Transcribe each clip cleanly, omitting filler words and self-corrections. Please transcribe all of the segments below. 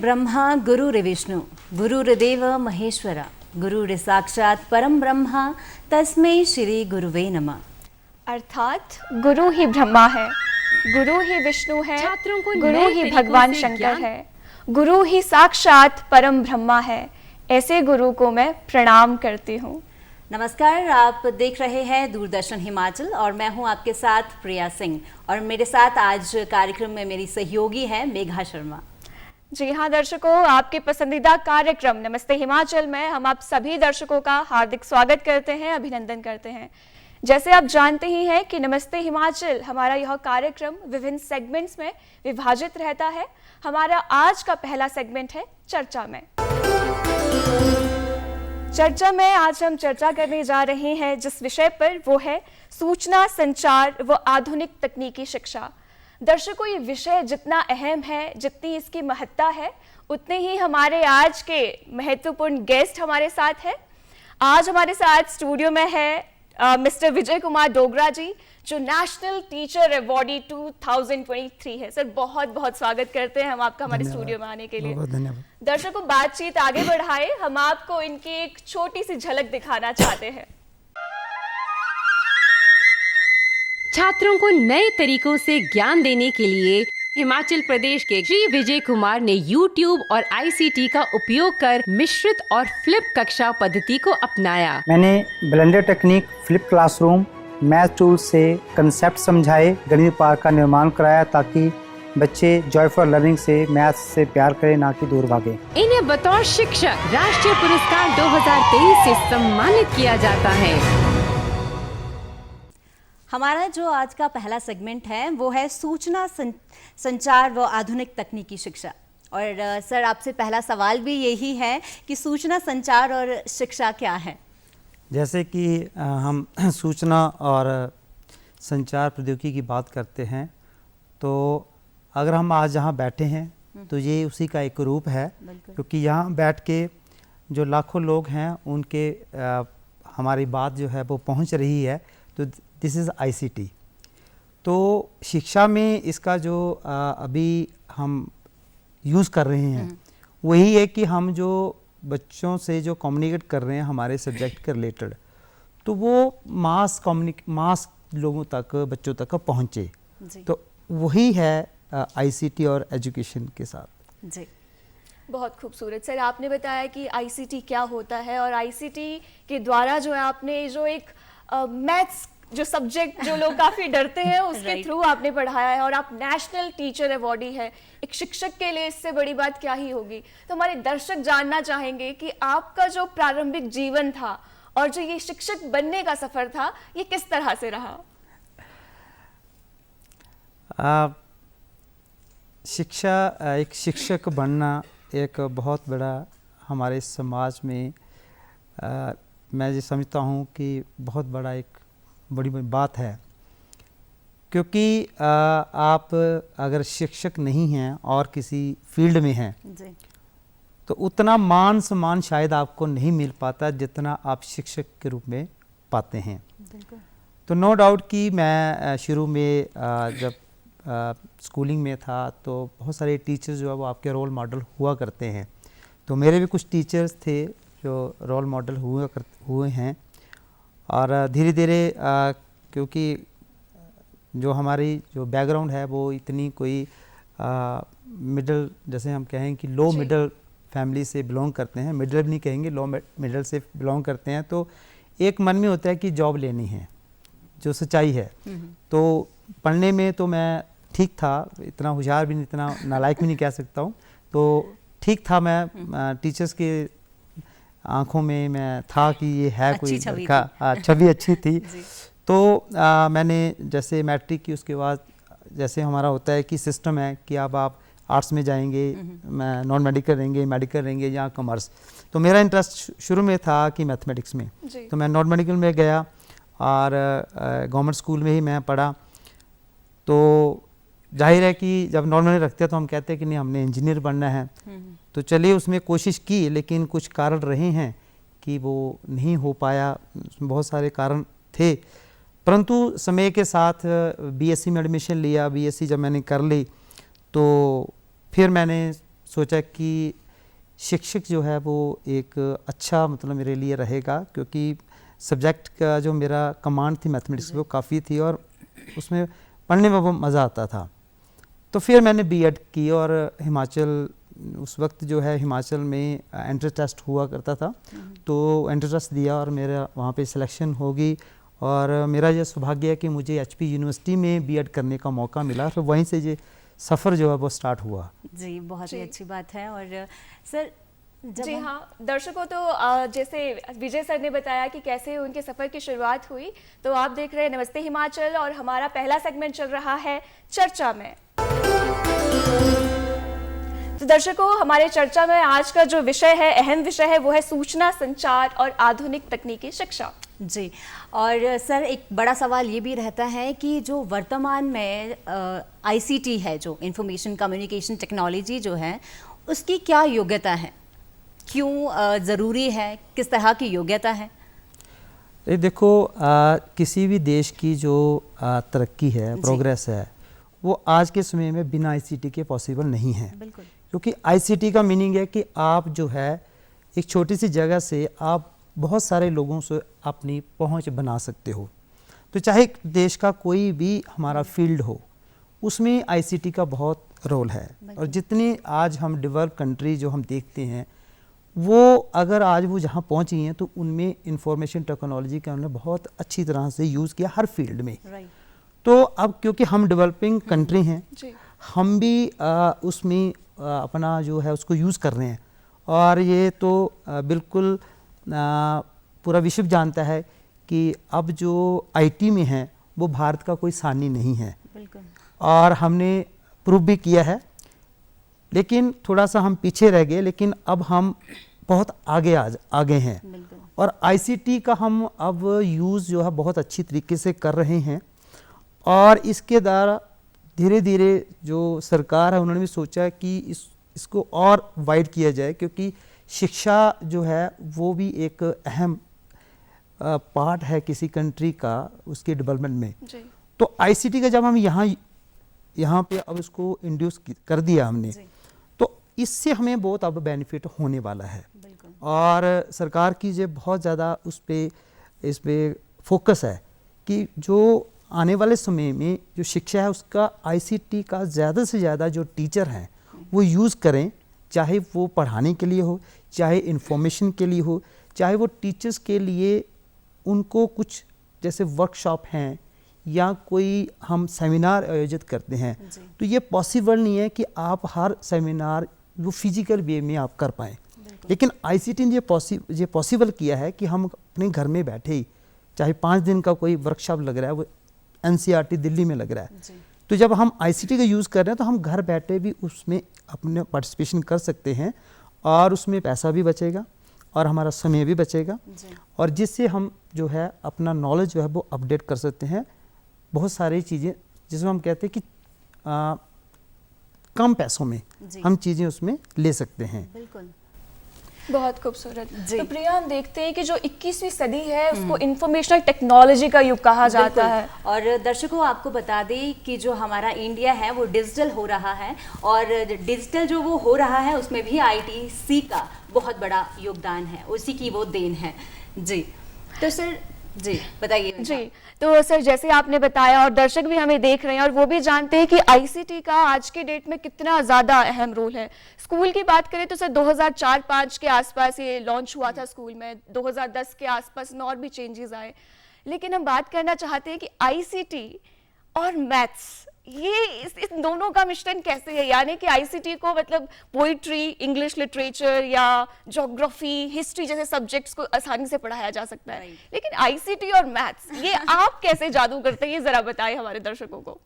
ब्रह्मा गुरुर्विष्णु गुरुर्देव महेश्वरा गुरुर्साक्षात् परम ब्रह्मा तस्मै श्री गुरुवे नमः। अर्थात गुरु ही ब्रह्मा है, गुरु ही विष्णु है, गुरु ही भगवान शंकर है, गुरु ही साक्षात परम ब्रह्मा है। ऐसे गुरु को मैं प्रणाम करती हूँ। नमस्कार, आप देख रहे हैं दूरदर्शन हिमाचल और मैं हूं आपके साथ प्रिया सिंह और मेरे साथ आज कार्यक्रम में मेरी सहयोगी है मेघा शर्मा। जी हाँ दर्शकों, आपके पसंदीदा कार्यक्रम नमस्ते हिमाचल में हम आप सभी दर्शकों का हार्दिक स्वागत करते हैं, अभिनंदन करते हैं। जैसे आप जानते ही हैं कि नमस्ते हिमाचल हमारा यह कार्यक्रम विभिन्न सेगमेंट्स में विभाजित रहता है। हमारा आज का पहला सेगमेंट है चर्चा में। चर्चा में आज हम चर्चा करने जा रहे हैं जिस विषय पर, वो है सूचना संचार व आधुनिक तकनीकी शिक्षा। दर्शकों, ये विषय जितना अहम है, जितनी इसकी महत्ता है, उतने ही हमारे आज के महत्वपूर्ण गेस्ट हमारे साथ हैं। आज हमारे साथ स्टूडियो में है मिस्टर विजय कुमार डोगरा जी, जो नेशनल टीचर अवार्डी 2023 है। सर, बहुत बहुत स्वागत करते हैं हम आपका हमारे स्टूडियो में आने के लिए। बहुत धन्यवाद। दर्शकों, बातचीत आगे बढ़ाए, हम आपको इनकी एक छोटी सी झलक दिखाना चाहते हैं। छात्रों को नए तरीकों से ज्ञान देने के लिए हिमाचल प्रदेश के श्री विजय कुमार ने YouTube और ICT का उपयोग कर मिश्रित और फ्लिप कक्षा पद्धति को अपनाया। मैंने blender technique, flip classroom, math tool से कंसेप्ट समझाए, गणित पार्क का निर्माण कराया ताकि बच्चे जॉय फॉर लर्निंग से मैथ से प्यार करें, ना कि दूर भागे। इन्हें बतौर शिक्षक राष्ट्रीय पुरस्कार 2023 से सम्मानित किया जाता है। हमारा जो आज का पहला सेगमेंट है वो है सूचना संचार व आधुनिक तकनीकी शिक्षा। और सर, आपसे पहला सवाल भी यही है कि सूचना संचार और शिक्षा क्या है? जैसे कि हम सूचना और संचार प्रौद्योगिकी की बात करते हैं, तो अगर हम आज जहाँ बैठे हैं तो ये उसी का एक रूप है, क्योंकि यहाँ बैठ के जो लाखों लोग हैं उनके हमारी बात जो है वो पहुँच रही है। तो दिस इज़ ICT। तो शिक्षा में इसका जो अभी हम यूज़ कर रहे हैं वही है कि हम जो बच्चों से जो कम्युनिकेट कर रहे हैं हमारे सब्जेक्ट के रिलेटेड, तो वो मास लोगों तक, बच्चों तक पहुँचे। तो वही है ICT और एजुकेशन के साथ। जी, बहुत खूबसूरत। सर, आपने बताया कि ICT क्या होता है और ICT के द्वारा जो है आपने जो एक मैथ्स जो सब्जेक्ट जो लोग काफ़ी डरते हैं उसके थ्रू आपने पढ़ाया है और आप नेशनल टीचर अवार्डी है। एक शिक्षक के लिए इससे बड़ी बात क्या ही होगी। तो हमारे दर्शक जानना चाहेंगे कि आपका जो प्रारंभिक जीवन था और जो ये शिक्षक बनने का सफ़र था, ये किस तरह से रहा? एक शिक्षक बनना एक बहुत बड़ा हमारे समाज में मैं ये समझता हूँ कि बहुत बड़ा एक बड़ी बात है, क्योंकि आप अगर शिक्षक नहीं हैं और किसी फील्ड में हैं तो उतना मान सम्मान शायद आपको नहीं मिल पाता जितना आप शिक्षक के रूप में पाते हैं। तो नो डाउट कि मैं शुरू में जब स्कूलिंग में था तो बहुत सारे टीचर्स जो है वो आपके रोल मॉडल हुआ करते हैं। तो मेरे भी कुछ टीचर्स थे जो रोल मॉडल हुए हैं और धीरे धीरे क्योंकि जो हमारी जो बैकग्राउंड है वो इतनी कोई मिडल, जैसे हम कहें कि लो मिडल फैमिली से बिलोंग करते हैं, मिडल नहीं कहेंगे, लो मिडल से बिलोंग करते हैं, तो एक मन में होता है कि जॉब लेनी है, जो सच्चाई है। तो पढ़ने में तो मैं ठीक था, इतना होशियार भी नहीं, इतना नालायक भी नहीं कह सकता हूँ, तो ठीक था। मैं टीचर्स के आंखों में मैं था कि ये है कोई लड़का, छवि अच्छी थी। तो मैंने जैसे मैट्रिक की, उसके बाद जैसे हमारा होता है कि सिस्टम है कि अब आप आर्ट्स में जाएंगे, नॉन मेडिकल रहेंगे, मेडिकल रहेंगे या कॉमर्स। तो मेरा इंटरेस्ट शुरू में था कि मैथमेटिक्स में, तो मैं नॉन मेडिकल में गया और गवर्नमेंट स्कूल में ही मैं पढ़ा। तो जाहिर है कि जब नॉन मेडिकल रखते हैं तो हम कहते हैं कि नहीं, हमने इंजीनियर बनना है। तो चलिए उसमें कोशिश की, लेकिन कुछ कारण रहे हैं कि वो नहीं हो पाया, बहुत सारे कारण थे। परंतु समय के साथ BSc में एडमिशन लिया। BSc जब मैंने कर ली तो फिर मैंने सोचा कि शिक्षक जो है वो एक अच्छा मतलब मेरे लिए रहेगा, क्योंकि सब्जेक्ट का जो मेरा कमांड थी मैथमेटिक्स वो काफ़ी थी और उसमें पढ़ने में वो मज़ा आता था। तो फिर मैंने बीएड की और हिमाचल, उस वक्त जो है हिमाचल में एंट्रेंस टेस्ट हुआ करता था, तो एंट्रेंस टेस्ट दिया और मेरा वहाँ पे सिलेक्शन होगी और मेरा ये सौभाग्य है कि मुझे एचपी यूनिवर्सिटी में बीएड करने का मौका मिला। फिर वहीं से ये सफ़र जो है वो स्टार्ट हुआ। जी, बहुत ही अच्छी बात है। और सर जी हाँ, दर्शकों तो जैसे विजय सर ने बताया कि कैसे उनके सफ़र की शुरुआत हुई, तो आप देख रहे हैं नमस्ते हिमाचल और हमारा पहला सेगमेंट चल रहा है चर्चा में। तो दर्शकों, हमारे चर्चा में आज का जो विषय है, अहम विषय है, वो है सूचना संचार और आधुनिक तकनीकी शिक्षा। जी, और सर एक बड़ा सवाल ये भी रहता है कि जो वर्तमान में आईसीटी है, जो इंफॉर्मेशन कम्युनिकेशन टेक्नोलॉजी जो है, उसकी क्या योग्यता है, क्यों ज़रूरी है, किस तरह की योग्यता है? ये देखो, किसी भी देश की जो तरक्की है, प्रोग्रेस है, वो आज के समय में बिना आईसीटी के पॉसिबल नहीं है। बिल्कुल, क्योंकि आईसीटी का मीनिंग है कि आप जो है एक छोटी सी जगह से आप बहुत सारे लोगों से अपनी पहुंच बना सकते हो। तो चाहे देश का कोई भी हमारा फील्ड हो, उसमें आईसीटी का बहुत रोल है। और जितनी आज हम डेवलप कंट्री जो हम देखते हैं, वो अगर आज वो जहाँ पहुँची हैं तो उनमें इंफॉर्मेशन टेक्नोलॉजी का उन्होंने बहुत अच्छी तरह से यूज़ किया हर फील्ड में। तो अब क्योंकि हम डेवलपिंग कंट्री हैं, हम भी उसमें अपना जो है उसको यूज़ कर रहे हैं। और ये तो बिल्कुल पूरा विश्व जानता है कि अब जो आईटी में है वो भारत का कोई सानी नहीं है। बिल्कुल, और हमने प्रूव भी किया है, लेकिन थोड़ा सा हम पीछे रह गए, लेकिन अब हम बहुत आगे हैं। और आईसीटी का हम अब यूज़ जो है बहुत अच्छी तरीके से कर रहे हैं। और इसके द्वारा धीरे धीरे जो सरकार है उन्होंने भी सोचा कि इसको और वाइड किया जाए, क्योंकि शिक्षा जो है वो भी एक अहम पार्ट है किसी कंट्री का, उसके डेवलपमेंट में। तो आईसीटी का जब हम यहाँ पे अब इसको इंड्यूस कर दिया हमने, तो इससे हमें बहुत अब बेनिफिट होने वाला है। और सरकार की जो बहुत ज़्यादा इस पे फोकस है कि जो आने वाले समय में जो शिक्षा है उसका आईसीटी का ज़्यादा से ज़्यादा जो टीचर हैं वो यूज़ करें, चाहे वो पढ़ाने के लिए हो, चाहे इन्फॉर्मेशन के लिए हो, चाहे वो टीचर्स के लिए उनको कुछ जैसे वर्कशॉप हैं या कोई हम सेमिनार आयोजित करते हैं, तो ये पॉसिबल नहीं है कि आप हर सेमिनार वो फिजिकल वे में आप कर पाएँ। लेकिन आईसीटी ने ये पॉसिबल किया है कि हम अपने घर में बैठे ही, चाहे 5 दिन का कोई वर्कशॉप लग रहा है, वो एनसीईआरटी दिल्ली में लग रहा है, तो जब हम आईसीटी का यूज़ कर रहे हैं तो हम घर बैठे भी उसमें अपने पार्टिसिपेशन कर सकते हैं और उसमें पैसा भी बचेगा और हमारा समय भी बचेगा, और जिससे हम जो है अपना नॉलेज जो है वो अपडेट कर सकते हैं। बहुत सारी चीज़ें जिसमें हम कहते हैं कि कम पैसों में हम चीज़ें उसमें ले सकते हैं। बिल्कुल, बहुत खूबसूरत। तो प्रिया, हम देखते हैं कि जो 21वीं सदी है उसको इंफॉर्मेशनल टेक्नोलॉजी का युग कहा जाता है। और दर्शकों, आपको बता दें कि जो हमारा इंडिया है वो डिजिटल हो रहा है, और डिजिटल जो वो हो रहा है उसमें भी आईटीसी का बहुत बड़ा योगदान है, उसी की वो देन है। जी, तो सर जी बताइए। जी, तो सर जैसे आपने बताया और दर्शक भी हमें देख रहे हैं और वो भी जानते हैं कि आईसीटी का आज के डेट में कितना ज़्यादा अहम रोल है। स्कूल की बात करें तो सर 2004-5 के आसपास ये लॉन्च हुआ था स्कूल में, 2010 के आसपास में और भी चेंजेस आए। लेकिन हम बात करना चाहते हैं कि आईसीटी और मैथ्स, ये इस दोनों का मिश्रण कैसे है? यानी कि आईसीटी को मतलब पोइट्री, इंग्लिश लिटरेचर या ज्योग्राफी, हिस्ट्री जैसे सब्जेक्ट्स को आसानी से पढ़ाया जा सकता है, लेकिन आईसीटी और मैथ्स, ये आप कैसे जादू करते हैं, ये जरा बताएं हमारे दर्शकों को।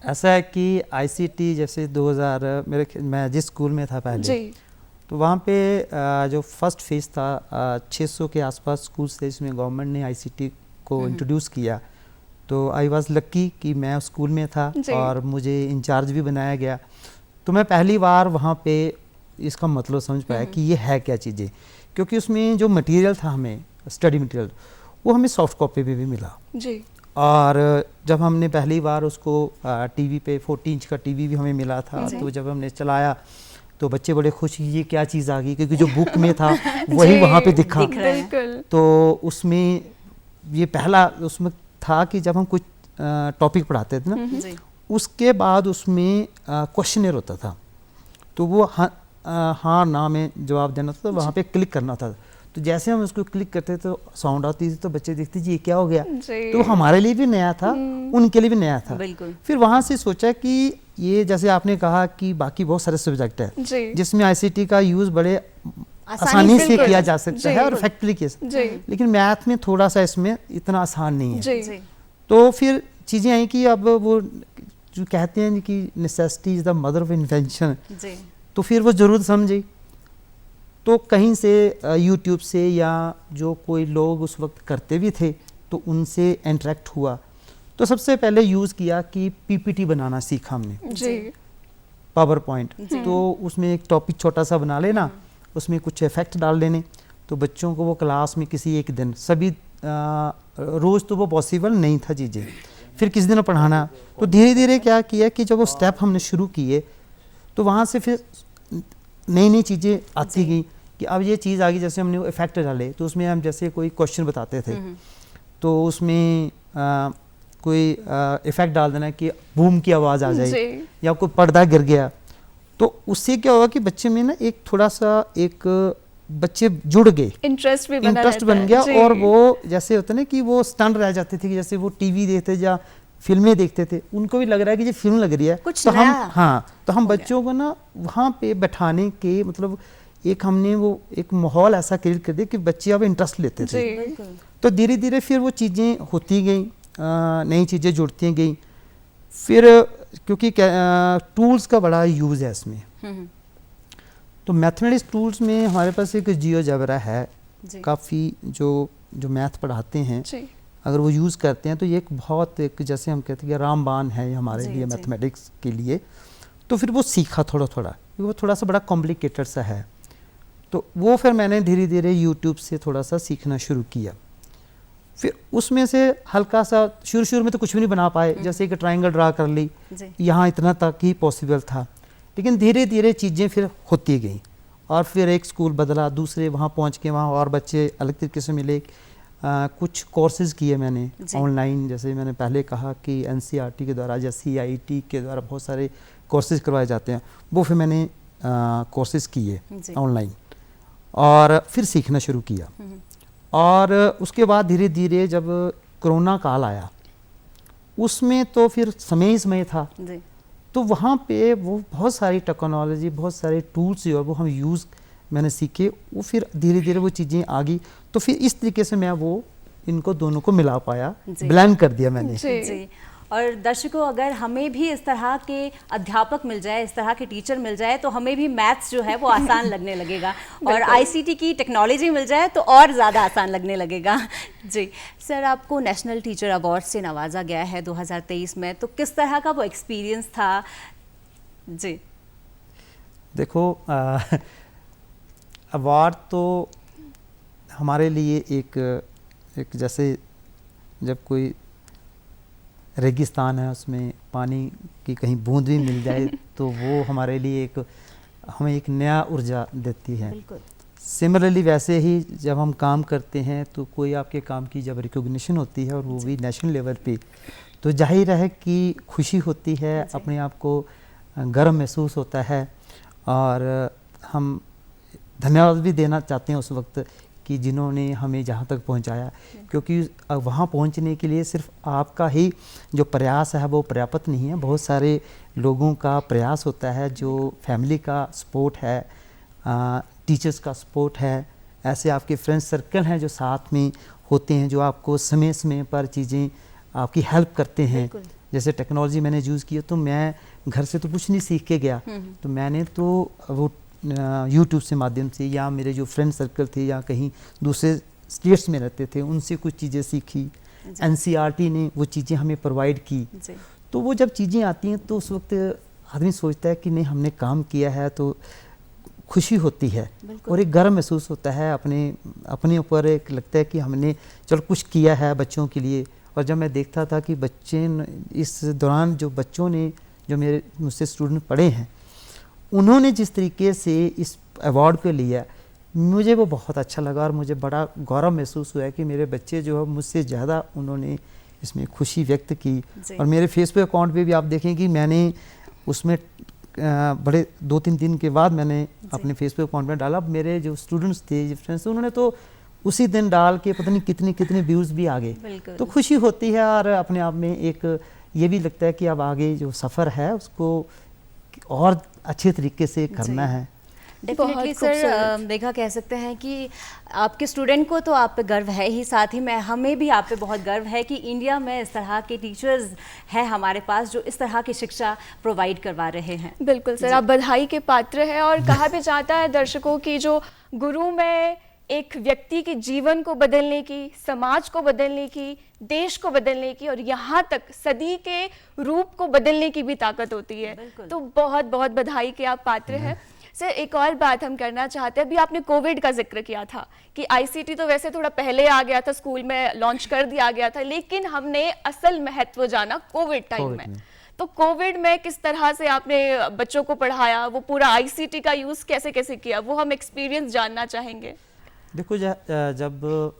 ऐसा है कि आईसीटी जैसे 2000 मैं जिस स्कूल में था पहले जी, तो वहाँ पे जो फर्स्ट फेज था 600 के आसपास स्कूल से, इसमें गवर्नमेंट ने आईसीटी को इंट्रोड्यूस किया। तो आई वाज लक्की कि मैं उस स्कूल में था और मुझे इंचार्ज भी बनाया गया। तो मैं पहली बार वहाँ पे इसका मतलब समझ पाया कि ये है क्या चीज़ें, क्योंकि उसमें जो मटेरियल था हमें स्टडी मटेरियल वो हमें सॉफ्ट कॉपी पे भी मिला जी। और जब हमने पहली बार उसको टीवी पे 14 इंच का टीवी भी हमें मिला था, तो जब हमने चलाया तो बच्चे बड़े खुश कि ये क्या चीज़ आ गई, क्योंकि जो बुक में था वही वहाँ पे दिखा। दिख रहा है। बिल्कुल। तो उसमें ये पहला उसमें था कि जब हम कुछ टॉपिक पढ़ाते थे ना, जी उसके बाद उसमें क्वेश्चनर होता था, तो वो हाँ ना में जवाब देना था, तो वहाँ पे क्लिक करना था। तो जैसे हम उसको क्लिक करते तो साउंड आती थी, तो बच्चे देखते जी ये क्या हो गया। जी। तो हमारे लिए भी नया था, उनके लिए भी नया था। बिल्कुल। फिर वहाँ से सोचा कि ये जैसे आपने कहा कि बाकी बहुत सारे सब्जेक्ट है जी। जिसमें आईसीटी का यूज़ बड़े आसानी आसानी से से कर किया सकते जा हैं। सकता जी। है और इफेक्टिवली किया सकता जी। है, लेकिन मैथ में थोड़ा सा इसमें इतना आसान नहीं है। जी। जी तो फिर चीज़ें आई कि अब वो जो कहते हैं कि necessity is the mother of invention, जी तो फिर वो ज़रूरत समझी। तो कहीं से यूट्यूब से या जो कोई लोग उस वक्त करते भी थे तो उनसे इंटरेक्ट हुआ। तो सबसे पहले यूज़ किया कि पीपीटी बनाना सीखा हमने, जी। Power point. तो उसमें एक टॉपिक छोटा सा बना लेना, उसमें कुछ इफेक्ट डाल लेने, तो बच्चों को वो क्लास में किसी एक दिन, सभी रोज़ तो वो पॉसिबल नहीं था चीज़ें, फिर किसी दिन पढ़ाना। तो धीरे धीरे क्या किया कि जब वो स्टेप हमने शुरू किए तो वहाँ से फिर नई नई चीज़ें आती गई कि अब ये चीज़ आ गई। जैसे हमने वो इफेक्ट डाले तो उसमें हम जैसे कोई क्वेश्चन बताते थे तो उसमें कोई इफेक्ट डाल देना कि बूम की आवाज़ आ जाए जी। या कोई पर्दा गिर गया, तो उससे क्या होगा कि बच्चे में ना एक थोड़ा सा एक बच्चे जुड़ गए, इंटरेस्ट भी बना इंटरेस्ट रहता बन है। गया। जी। और वो जैसे होता है ना कि वो स्टन रह जाते थे कि जैसे वो टीवी देखते या फिल्में देखते थे, उनको भी लग रहा है कि ये फिल्म लग रही है। कुछ तो हम नया तो हम बच्चों को ना वहाँ पे बैठाने के मतलब एक हमने वो एक माहौल ऐसा क्रिएट कर दिया कि बच्चे अब इंटरेस्ट लेते थे। जी। बिल्कुल। तो धीरे धीरे फिर वो चीज़ें होती गई, नई चीज़ें जुड़ती गई। फिर क्योंकि टूल्स का बड़ा यूज़ है इसमें, तो मैथमेटिक्स टूल्स में हमारे पास एक जियोजेब्रा है, जी काफ़ी जो मैथ पढ़ाते हैं जी। अगर वो यूज़ करते हैं तो ये एक बहुत एक जैसे हम कहते हैं कि रामबाण है ये हमारे जी, लिए जी। मैथमेटिक्स के लिए। तो फिर वो सीखा थोड़ा थोड़ा, क्योंकि वो थोड़ा सा बड़ा कॉम्प्लिकेटेड सा है। तो वो फिर मैंने धीरे धीरे यूट्यूब से थोड़ा सा सीखना शुरू किया। फिर उसमें से हल्का सा शुरू में तो कुछ भी नहीं बना पाए, जैसे एक ट्रायंगल ड्रा कर ली, जी यहाँ इतना तक ही पॉसिबल था, लेकिन धीरे धीरे चीज़ें फिर होती गई। और फिर एक स्कूल बदला, दूसरे वहाँ पहुँच के वहाँ और बच्चे अलग तरीके से मिले। कुछ कोर्सेज़ किए मैंने जी। ऑनलाइन, जैसे मैंने पहले कहा कि एनसीईआरटी के द्वारा या सीआईटी के द्वारा बहुत सारे कोर्सेज़ करवाए जाते हैं, वो फिर मैंने कोर्सेज़ किए जी। ऑनलाइन और फिर सीखना शुरू किया। और उसके बाद धीरे धीरे जब कोरोना काल आया उसमें तो फिर समय ही समय था, जी तो वहाँ पे वो बहुत सारी टेक्नोलॉजी, बहुत सारे टूल्स जो है वो हम यूज़ मैंने सीखे, वो फिर धीरे धीरे वो चीज़ें आ गई। तो फिर इस तरीके से मैं वो इनको दोनों को मिला पाया, जी। ब्लेंड कर दिया मैंने। जी। जी। और दर्शकों, अगर हमें भी इस तरह के अध्यापक मिल जाए, इस तरह के टीचर मिल जाए, तो हमें भी मैथ्स जो है वो आसान लगने लगेगा और आईसीटी की टेक्नोलॉजी मिल जाए तो और ज़्यादा आसान लगने लगेगा। जी सर, आपको नेशनल टीचर अवार्ड से नवाजा गया है 2023 में, तो किस तरह का वो एक्सपीरियंस था? जी देखो अवार्ड तो हमारे लिए एक जैसे जब कोई रेगिस्तान है उसमें पानी की कहीं बूंद भी मिल जाए तो वो हमारे लिए हमें एक नया ऊर्जा देती है। बिल्कुल। सिमिलरली वैसे ही जब हम काम करते हैं तो कोई आपके काम की जब रिकॉग्निशन होती है और वो भी नेशनल लेवल पे, तो जाहिर है कि खुशी होती है, अपने आप को गर्व महसूस होता है और हम धन्यवाद भी देना चाहते हैं उस वक्त कि जिन्होंने हमें जहाँ तक पहुँचाया, क्योंकि वहाँ पहुँचने के लिए सिर्फ आपका ही जो प्रयास है वो पर्याप्त नहीं है, बहुत सारे लोगों का प्रयास होता है, जो फैमिली का सपोर्ट है, टीचर्स का सपोर्ट है, ऐसे आपके फ्रेंड सर्कल हैं जो साथ में होते हैं, जो आपको समय समय पर चीज़ें आपकी हेल्प करते हैं। जैसे टेक्नोलॉजी मैंने यूज़ की तो मैं घर से तो कुछ नहीं सीख के गया, तो मैंने तो वो यूट्यूब से माध्यम से या मेरे जो फ्रेंड सर्कल थे या कहीं दूसरे स्टेट्स में रहते थे उनसे कुछ चीज़ें सीखी। एनसीईआरटी ने वो चीज़ें हमें प्रोवाइड की, तो वो जब चीज़ें आती हैं तो उस वक्त आदमी सोचता है कि नहीं हमने काम किया है, तो खुशी होती है और एक गर्व महसूस होता है, अपने ऊपर एक लगता है कि हमने चलो कुछ किया है बच्चों के लिए। और जब मैं देखता था कि बच्चे इस दौरान जो बच्चों ने जो मुझसे स्टूडेंट पढ़े हैं उन्होंने जिस तरीके से इस अवार्ड को लिया, मुझे वो बहुत अच्छा लगा और मुझे बड़ा गौरव महसूस हुआ कि मेरे बच्चे जो है मुझसे ज़्यादा उन्होंने इसमें खुशी व्यक्त की। और मेरे फेसबुक अकाउंट पे भी आप देखें कि मैंने उसमें बड़े 2-3 दिन के बाद मैंने अपने फेसबुक अकाउंट में डाला। मेरे जो स्टूडेंट्स थे, जो फ्रेंड्स थे, उन्होंने तो उसी दिन डाल के पता नहीं कितने कितने व्यूज़ भी आ गए। तो खुशी होती है और अपने आप में एक ये भी लगता है कि अब आगे जो सफ़र है उसको और अच्छे तरीके से करना है। डेफिनेटली सर, देखा कह सकते हैं कि आपके स्टूडेंट को तो आप पे गर्व है ही, साथ ही में हमें भी आप पे बहुत गर्व है कि इंडिया में इस तरह के टीचर्स हैं हमारे पास जो इस तरह की शिक्षा प्रोवाइड करवा रहे हैं। बिल्कुल सर, आप बधाई के पात्र हैं। और कहा भी जाता है दर्शकों की जो गुरु में एक व्यक्ति के जीवन को बदलने की, समाज को बदलने की, देश को बदलने की और यहाँ तक सदी के रूप को बदलने की भी ताकत होती है। तो बहुत बहुत बधाई के आप पात्र हैं। सर, एक और बात हम करना चाहते हैं, अभी आपने कोविड का जिक्र किया था कि आईसीटी तो वैसे थोड़ा पहले आ गया था, स्कूल में लॉन्च कर दिया गया था, लेकिन हमने असल महत्व जाना कोविड टाइम में। तो कोविड में किस तरह से आपने बच्चों को पढ़ाया, वो पूरा आईसीटी का यूज़ कैसे कैसे किया, वो हम एक्सपीरियंस जानना चाहेंगे। देखो, जब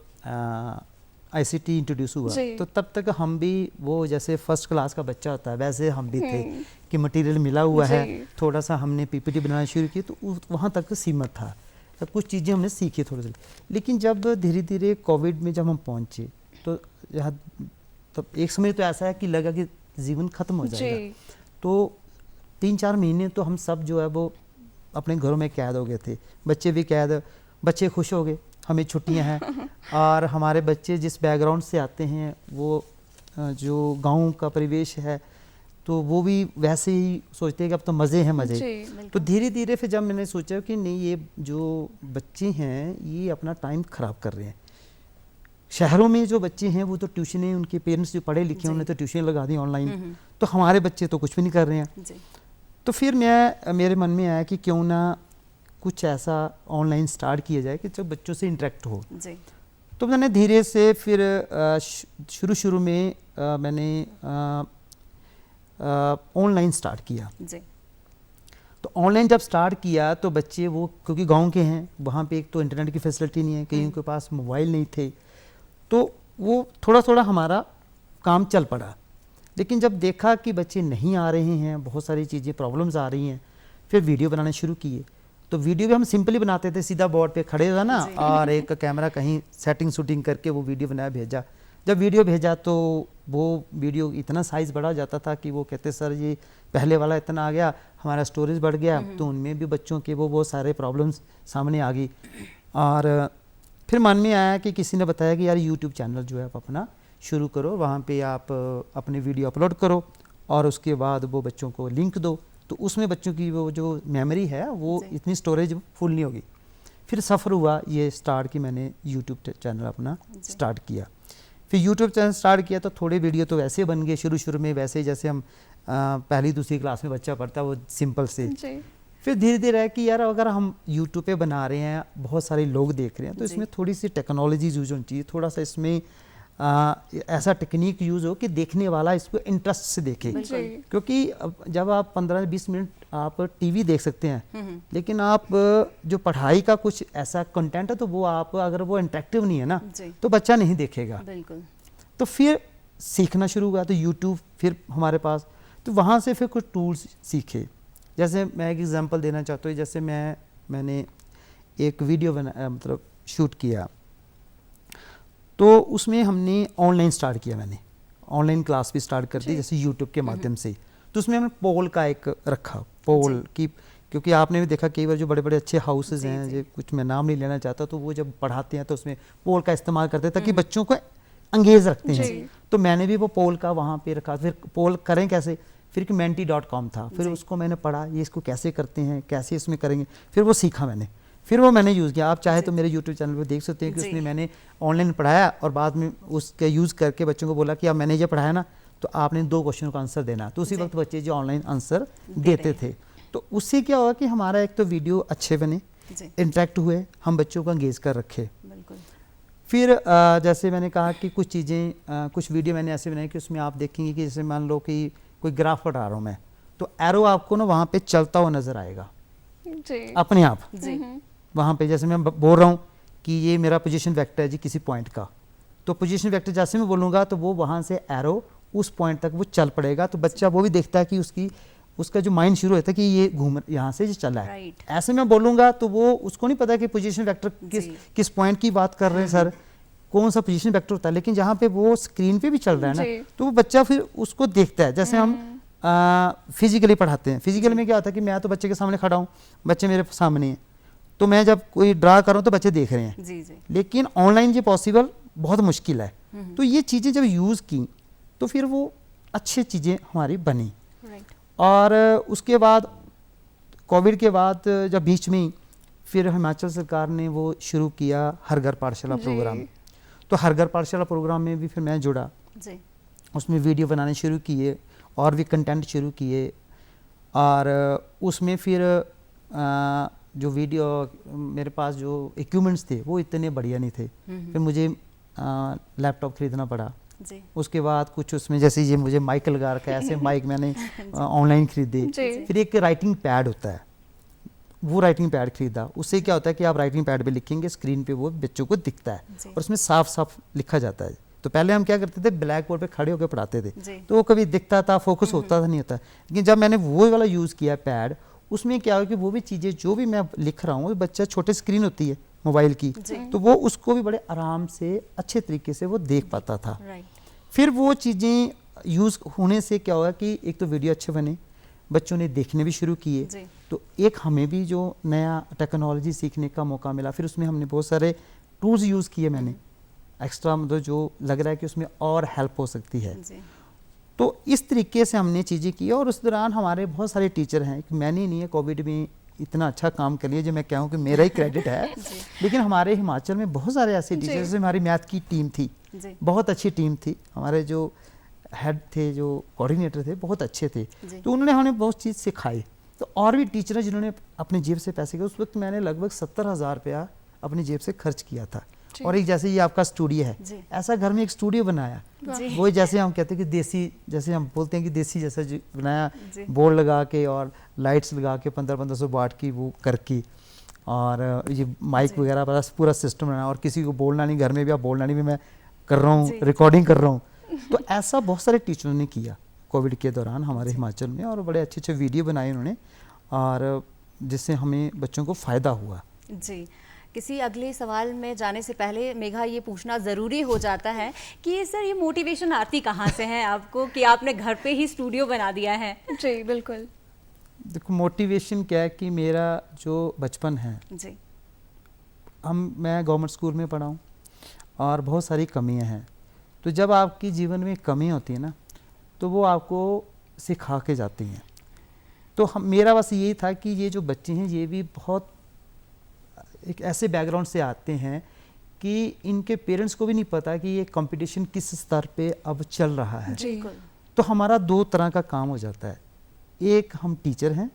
आईसीटी इंट्रोड्यूस हुआ तो तब तक हम भी वो जैसे फर्स्ट क्लास का बच्चा होता है वैसे हम भी थे कि मटेरियल मिला हुआ है, थोड़ा सा हमने पीपीटी बनाना शुरू की तो वहाँ तक सीमित था। तब कुछ चीज़ें हमने सीखी थोड़ी सी, लेकिन जब धीरे धीरे कोविड में जब हम पहुँचे तो तब एक समय तो ऐसा है कि लगा कि जीवन खत्म हो जाएगा। तो 3-4 महीने तो हम सब जो है वो अपने घरों में कैद हो गए थे, बच्चे भी कैद। बच्चे खुश हो गए, हमें छुट्टियां हैं और हमारे बच्चे जिस बैकग्राउंड से आते हैं वो जो गांव का परिवेश है तो वो भी वैसे ही सोचते हैं कि अब तो मज़े हैं मज़े। तो धीरे धीरे फिर जब मैंने सोचा कि नहीं, ये जो बच्चे हैं ये अपना टाइम ख़राब कर रहे हैं। शहरों में जो बच्चे हैं वो तो ट्यूशनें, उनके पेरेंट्स जो पढ़े लिखे हैं उन्होंने तो ट्यूशन लगा दी ऑनलाइन, तो हमारे बच्चे तो कुछ भी नहीं कर रहे हैं। तो फिर मेरे मन में आया कि क्यों ना कुछ ऐसा ऑनलाइन स्टार्ट किया जाए कि जब बच्चों से इंटरेक्ट हो। तो मैंने धीरे से फिर शुरू में मैंने ऑनलाइन स्टार्ट किया। तो ऑनलाइन जब स्टार्ट किया तो बच्चे वो, क्योंकि गांव के हैं, वहाँ पे एक तो इंटरनेट की फैसिलिटी नहीं है, कईयों के पास मोबाइल नहीं थे, तो वो थोड़ा थोड़ा हमारा काम चल पड़ा। लेकिन जब देखा कि बच्चे नहीं आ रहे हैं, बहुत सारी चीज़ें प्रॉब्लम्स आ रही हैं, फिर वीडियो बनाना शुरू किए। तो वीडियो भी हम सिंपली बनाते थे, सीधा बोर्ड पे खड़े था ना और एक कैमरा कहीं सेटिंग शूटिंग करके वो वीडियो बनाया भेजा। जब वीडियो भेजा तो वो वीडियो इतना साइज़ बढ़ा जाता था कि वो कहते सर ये पहले वाला इतना आ गया, हमारा स्टोरेज बढ़ गया। तो उनमें भी बच्चों के वो बहुत सारे प्रॉब्लम्स सामने आ गई। और फिर मन में आया कि किसी ने बताया कि यार यूट्यूब चैनल जो है आप अपना शुरू करो, वहाँ पे आप अपने वीडियो अपलोड करो और उसके बाद वो बच्चों को लिंक दो, तो उसमें बच्चों की वो जो मेमोरी है वो इतनी स्टोरेज फुल नहीं होगी। फिर सफ़र हुआ ये स्टार्ट कि मैंने यूट्यूब चैनल अपना स्टार्ट किया। फिर यूट्यूब चैनल स्टार्ट किया तो थोड़े वीडियो तो वैसे बन गए शुरू में, वैसे जैसे हम पहली दूसरी क्लास में बच्चा पढ़ता है वो सिंपल से। फिर धीरे धीरे है कि यार अगर हम यूट्यूब पे बना रहे हैं, बहुत सारे लोग देख रहे हैं, तो इसमें थोड़ी सी टेक्नोलॉजी यूज होनी चाहिए, थोड़ा सा इसमें ऐसा टेक्निक यूज़ हो कि देखने वाला इसको इंटरेस्ट से देखे। क्योंकि जब आप 15-20 मिनट आप टीवी देख सकते हैं, लेकिन आप जो पढ़ाई का कुछ ऐसा कंटेंट है तो वो आप अगर वो इंटरेक्टिव नहीं है ना तो बच्चा नहीं देखेगा। तो फिर सीखना शुरू हुआ, तो यूट्यूब फिर हमारे पास, तो वहाँ से फिर कुछ टूल्स सीखे। जैसे मैं एक एग्जांपल देना चाहता हूँ, जैसे मैंने एक वीडियो मतलब शूट किया, तो उसमें हमने ऑनलाइन स्टार्ट किया, मैंने ऑनलाइन क्लास भी स्टार्ट कर दी जैसे यूट्यूब के माध्यम से। तो उसमें हमने पोल का एक रखा, पोल की, क्योंकि आपने भी देखा कई बार जो बड़े बड़े अच्छे हाउसेज हैं, जो कुछ मैं नाम नहीं लेना चाहता, तो वो जब पढ़ाते हैं तो उसमें पोल का इस्तेमाल करते हैं ताकि बच्चों को अंगेज रखते हैं। तो मैंने भी वो पोल का वहाँ पे रखा। फिर पोल करें कैसे, फिर कि menti.com था, फिर उसको मैंने पढ़ा, ये इसको कैसे करते हैं, कैसे इसमें करेंगे, फिर वो सीखा मैंने, फिर वो मैंने यूज़ किया। आप चाहे तो मेरे यूट्यूब चैनल पर देख सकते हैं कि उसमें मैंने ऑनलाइन पढ़ाया और बाद में उसका यूज़ करके बच्चों को बोला कि अब मैंने ये पढ़ाया ना, तो आपने 2 क्वेश्चन का आंसर देना। तो उसी वक्त बच्चे जो ऑनलाइन आंसर देते थे, तो उससे क्या हुआ कि हमारा एक तो वीडियो अच्छे बने, इंटरेक्ट हुए, हम बच्चों को एंगेज कर रखे। फिर जैसे मैंने कहा कि कुछ चीज़ें, कुछ वीडियो मैंने ऐसे बनाई कि उसमें आप देखेंगे कि जैसे मान लो कि कोई ग्राफ पढ़ा रहा हूँ मैं, तो एरो आपको ना वहाँ पे चलता हुआ नज़र आएगा, जी अपने आप। जी वहाँ पे जैसे मैं बोल रहा हूँ कि ये मेरा पोजीशन वेक्टर है जी किसी पॉइंट का, तो पोजीशन वेक्टर जैसे मैं बोलूँगा तो वो वहाँ से एरो उस पॉइंट तक वो चल पड़ेगा, तो बच्चा वो भी देखता है कि उसका जो माइंड शुरू होता है कि ये घूम यहाँ से चला है। Right. ऐसे मैं बोलूँगा तो वो उसको नहीं पता कि पोजीशन वेक्टर जी। किस पॉइंट की बात कर रहे हैं सर, कौन सा पोजीशन वेक्टर होता है, लेकिन जहाँ पे वो स्क्रीन पे भी चल रहा है जी। ना, तो वो बच्चा फिर उसको देखता है। जैसे हम फिजिकली पढ़ाते हैं, फिजिकल में क्या होता है कि मैं तो बच्चे के सामने खड़ा हूँ, बच्चे मेरे सामने हैं, तो मैं जब कोई ड्रा कर रहा हूँ तो बच्चे देख रहे हैं, जी जी लेकिन ऑनलाइन ये पॉसिबल बहुत मुश्किल है। तो ये चीज़ें जब यूज़ की तो फिर वो अच्छी चीज़ें हमारी बनी। राइट और उसके बाद कोविड के बाद जब बीच में फिर हिमाचल सरकार ने वो शुरू किया हर घर पाठशाला जी। प्रोग्राम, तो हर घर पाठशाला प्रोग्राम में भी फिर मैं जुड़ा, जी उसमें वीडियो बनाने शुरू किए और भी कंटेंट शुरू किए, और उसमें फिर जो वीडियो मेरे पास जो इक्विपमेंट्स थे वो इतने बढ़िया नहीं थे, फिर मुझे लैपटॉप खरीदना पड़ा। जी उसके बाद कुछ उसमें जैसे ये मुझे माइक लगा रखा है, ऐसे माइक मैंने ऑनलाइन खरीदे। जी। फिर एक राइटिंग पैड होता है, वो राइटिंग पैड खरीदा, उससे क्या होता है कि आप राइटिंग पैड पे लिखेंगे, स्क्रीन पे वो बच्चों को दिखता है जी। और उसमें साफ साफ लिखा जाता है। तो पहले हम क्या करते थे, ब्लैक बोर्ड पे खड़े होकर पढ़ाते थे, जी। तो वो कभी दिखता था, फोकस होता था, नहीं होता। लेकिन जब मैंने वो वाला यूज़ किया पैड, उसमें क्या हो कि वो भी चीज़ें जो भी मैं लिख रहा हूँ, वो बच्चा छोटे स्क्रीन होती है मोबाइल की, तो वो उसको भी बड़े आराम से अच्छे तरीके से वो देख पाता था। राइट फिर वो चीज़ें यूज़ होने से क्या हुआ कि एक तो वीडियो अच्छे बने, बच्चों ने देखने भी शुरू किए, जी। तो एक हमें भी जो नया टेक्नोलॉजी सीखने का मौका मिला। फिर उसमें हमने बहुत सारे टूल्स यूज़ किए मैंने एक्स्ट्रा, मतलब जो लग रहा है कि उसमें और हेल्प हो सकती है। जी तो इस तरीके से हमने चीज़ें की, और उस दौरान हमारे बहुत सारे टीचर हैं, कि मैंने ही नहीं है कोविड में इतना अच्छा काम कर लिया जो मैं कहूँ कि मेरा ही क्रेडिट है, लेकिन हमारे हिमाचल में बहुत सारे ऐसे टीचर, जैसे हमारी मैथ की टीम थी, जी बहुत अच्छी टीम थी, हमारे जो हेड थे, जो कोऑर्डिनेटर थे, बहुत अच्छे थे, जी। तो उन्होंने हमें बहुत चीज़ सिखाई। तो और भी टीचर हैं जिन्होंने अपनी जेब से पैसे किए। उस वक्त मैंने लगभग 70,000 रुपया अपनी जेब से खर्च किया था। और एक जैसे ये आपका स्टूडियो है, जी। ऐसा घर में एक स्टूडियो बनाया, जी। वो जैसे हम कहते हैं कि देसी, जैसे हम बोलते हैं कि देसी जैसा बनाया, जी। बोर्ड लगा के और लाइट्स लगा के 1500 वाट की वो करके, और ये माइक वगैरह बस पूरा सिस्टम बनाया, और किसी को बोलना नहीं, घर में भी आप बोलना नहीं, भी मैं कर रहा हूँ, जी। रिकॉर्डिंग कर रहा हूँ। तो ऐसा बहुत सारे टीचरों ने किया कोविड के दौरान हमारे हिमाचल में, और बड़े अच्छे अच्छे वीडियो बनाए उन्होंने, और जिससे हमें बच्चों को फ़ायदा हुआ। जी किसी अगले सवाल में जाने से पहले मेघा, ये पूछना ज़रूरी हो जाता है कि सर ये मोटिवेशन आती कहाँ से है आपको कि आपने घर पे ही स्टूडियो बना दिया है? जी बिल्कुल। देखो मोटिवेशन क्या है कि मेरा जो बचपन है, जी मैं गवर्नमेंट स्कूल में पढ़ा हूँ और बहुत सारी कमियाँ हैं। तो जब आपकी जीवन में कमी होती है ना, तो वो आपको सिखा के जाती हैं। तो मेरा बस यही था कि ये जो बच्चे हैं ये भी बहुत एक ऐसे बैकग्राउंड से आते हैं कि इनके पेरेंट्स को भी नहीं पता कि ये कंपटीशन किस स्तर पे अब चल रहा है। जी तो हमारा दो तरह का काम हो जाता है, एक हम टीचर हैं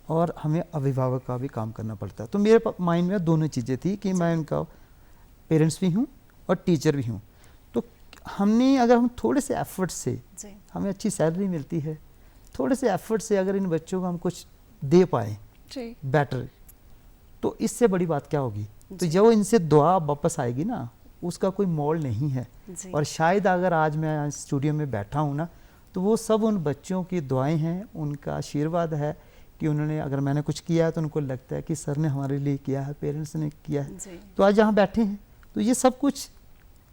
और हमें अभिभावक का भी काम करना पड़ता है। तो मेरे माइंड में दोनों चीज़ें थी कि मैं इनका पेरेंट्स भी हूँ और टीचर भी हूँ। तो हमने अगर हम थोड़े से एफर्ट से, जी हमें अच्छी सैलरी मिलती है, थोड़े से एफर्ट से अगर इन बच्चों को हम कुछ दे पाएँ जी बेटर, तो इससे बड़ी बात क्या होगी। तो जब इनसे दुआ वापस आएगी ना, उसका कोई मोल नहीं है। जी। और शायद अगर आज मैं स्टूडियो में बैठा हूँ ना, तो वो सब उन बच्चों की दुआएं हैं, उनका आशीर्वाद है कि उन्होंने, अगर मैंने कुछ किया है तो उनको लगता है कि सर ने हमारे लिए किया है, पेरेंट्स ने किया है, जी। तो आज यहाँ बैठे हैं। तो ये सब कुछ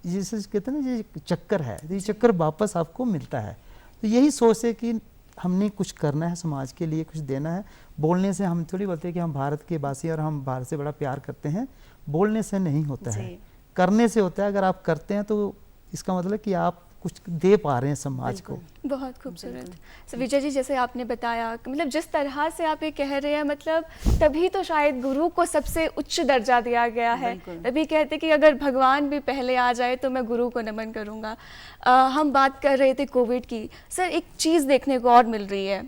जैसे कहते हैं ना, ये चक्कर है, तो ये चक्कर वापस आपको मिलता है। तो यही सोच है कि हमने कुछ करना है, समाज के लिए कुछ देना है। बोलने से हम थोड़ी बोलते हैं कि हम भारत के वासी और हम भारत से बड़ा प्यार करते हैं, बोलने से नहीं होता है, जी। करने से होता है। अगर आप करते हैं तो इसका मतलब कि आप कुछ दे पा रहे हैं समाज को। बहुत खूबसूरत। सो विजय जी, जैसे आपने बताया कि मतलब जिस तरह से आप ये कह रहे हैं, मतलब तभी तो शायद गुरु को सबसे उच्च दर्जा दिया गया है। बिल्कुल। तभी कहते कि अगर भगवान भी पहले आ जाए तो मैं गुरु को नमन करूँगा। हम बात कर रहे थे कोविड की। सर एक चीज़ देखने को और मिल रही है,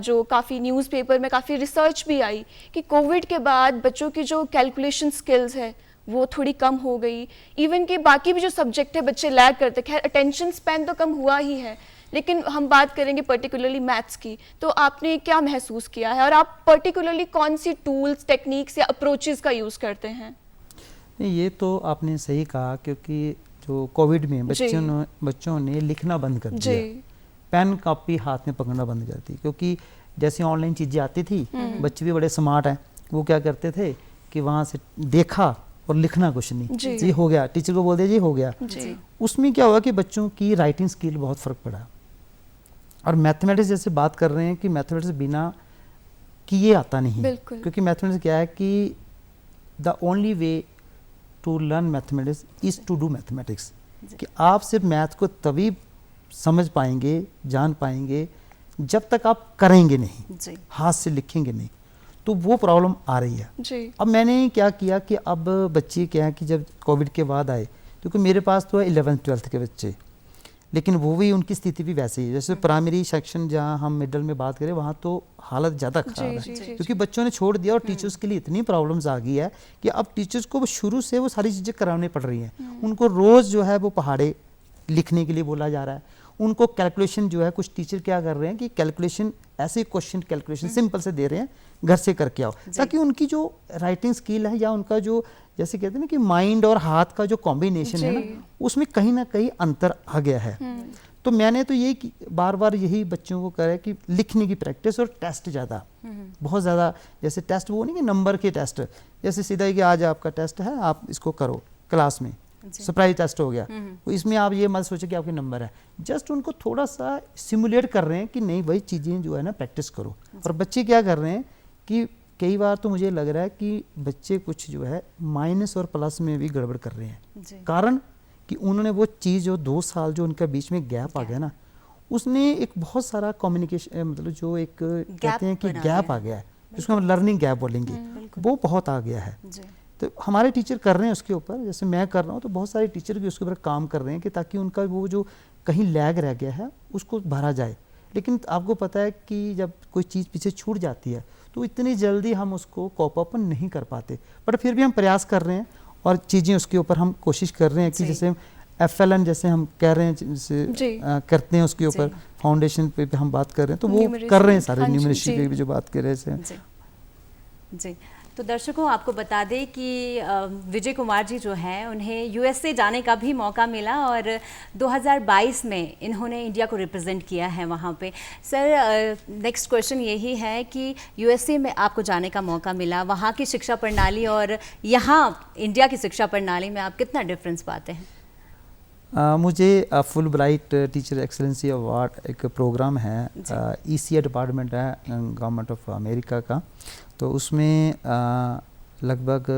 जो काफ़ी न्यूज़पेपर में काफ़ी रिसर्च भी आई कि कोविड के बाद बच्चों की जो कैलकुलेशन स्किल्स है वो थोड़ी कम हो गई। इवन कि बाकी भी जो सब्जेक्ट है बच्चे लैग करते, खैर अटेंशन स्पैन तो कम हुआ ही है, लेकिन हम बात करेंगे पर्टिकुलरली मैथ्स की, तो आपने क्या महसूस किया है और आप पर्टिकुलरली कौन सी टूल्स, टेक्निक्स या अप्रोचेस का यूज़ करते हैं? नहीं, ये तो आपने सही कहा, क्योंकि जो कोविड में बच्चों ने लिखना बंद कर दिया, पेन कॉपी हाथ में पकड़ना बंद कर दी, क्योंकि जैसे ऑनलाइन चीज़ें आती थी, बच्चे भी बड़े स्मार्ट हैं, वो क्या करते थे कि वहाँ से देखा और लिखना कुछ नहीं, जी हो गया, टीचर को बोल दिया जी हो गया। उसमें क्या हुआ कि बच्चों की राइटिंग स्किल बहुत फ़र्क पड़ा। और मैथमेटिक्स जैसे बात कर रहे हैं कि मैथमेटिक्स बिना किए आता नहीं, क्योंकि मैथमेटिक्स क्या है कि the only way to learn mathematics is to do mathematics, कि आप सिर्फ मैथ को तभी समझ पाएंगे, जान पाएंगे, जब तक आप करेंगे नहीं, हाथ से लिखेंगे नहीं। तो वो प्रॉब्लम आ रही है जी। अब मैंने क्या किया कि अब बच्चे क्या है कि जब कोविड के बाद आए, क्योंकि मेरे पास तो 11th-12th के बच्चे, लेकिन वो भी उनकी स्थिति भी वैसे ही है। जैसे प्राइमरी सेक्शन जहाँ हम मिडल में बात करें, वहाँ तो हालत ज़्यादा ख़राब है, क्योंकि बच्चों ने छोड़ दिया और टीचर्स के लिए इतनी प्रॉब्लम्स आ गई है कि अब टीचर्स को शुरू से वो सारी चीज़ें करानी पड़ रही हैं। उनको रोज़ जो है वो पहाड़े लिखने के लिए बोला जा रहा है, उनको कैलकुलेशन जो है, कुछ टीचर क्या कर रहे हैं कि कैलकुलेशन, ऐसे क्वेश्चन कैलकुलेशन सिंपल से दे रहे हैं, घर से करके आओ, ताकि उनकी जो राइटिंग स्किल है या उनका जो जैसे कहते हैं ना कि माइंड और हाथ का जो कॉम्बिनेशन है ना, उसमें कहीं ना कहीं अंतर आ गया है। तो मैंने तो ये बार बार यही बच्चों को करा कि लिखने की प्रैक्टिस और टेस्ट ज़्यादा, बहुत ज़्यादा, जैसे टेस्ट वो नहीं कि नंबर के टेस्ट, जैसे सीधा ही कि आज आपका टेस्ट है, आप इसको करो क्लास में, सरप्राइज टेस्ट हो गया, तो इसमें आप ये मत सोचो कि आपके नंबर है, जस्ट उनको थोड़ा सा सिमुलेट कर रहे हैं कि नहीं भाई चीज़ें जो है ना प्रैक्टिस करो। और बच्चे क्या कर रहे हैं कि कई बार तो मुझे लग रहा है कि बच्चे कुछ जो है माइनस और प्लस में भी गड़बड़ कर रहे हैं, कारण कि उन्होंने वो चीज़ जो 2 साल जो उनका बीच में गैप आ गया ना, उसने एक बहुत सारा कम्युनिकेशन, मतलब जो एक कहते हैं कि गैप आ गया है, जिसको हम लर्निंग गैप बोलेंगे, वो बहुत आ गया है। तो हमारे टीचर कर रहे हैं उसके ऊपर, जैसे मैं कर रहा हूँ, तो बहुत सारे टीचर भी उसके ऊपर काम कर रहे हैं कि ताकि उनका वो जो कहीं लैग रह गया है उसको भरा जाए। लेकिन आपको पता है कि जब कोई चीज़ पीछे छूट जाती है तो इतनी जल्दी हम उसको कॉप अप नहीं कर पाते, बट फिर भी हम प्रयास कर रहे हैं और चीज़ें उसके ऊपर हम कोशिश कर रहे हैं कि जैसे FLN जैसे हम कह रहे हैं, जैसे करते हैं उसके ऊपर फाउंडेशन पे हम बात कर रहे हैं, तो वो कर रहे हैं सारे न्यूमरेसी पे भी जो बात कर रहे हैं। जी, तो दर्शकों आपको बता दें कि विजय कुमार जी जो हैं उन्हें USA जाने का भी मौका मिला और 2022 में इन्होंने इंडिया को रिप्रेजेंट किया है वहाँ पे। सर नेक्स्ट क्वेश्चन यही है कि USA में आपको जाने का मौका मिला, वहाँ की शिक्षा प्रणाली और यहाँ इंडिया की शिक्षा प्रणाली में आप कितना डिफरेंस पाते हैं? मुझे full bright teacher excellency award एक प्रोग्राम है, ECA डिपार्टमेंट है गवर्नमेंट ऑफ अमेरिका का, तो उसमें लगभग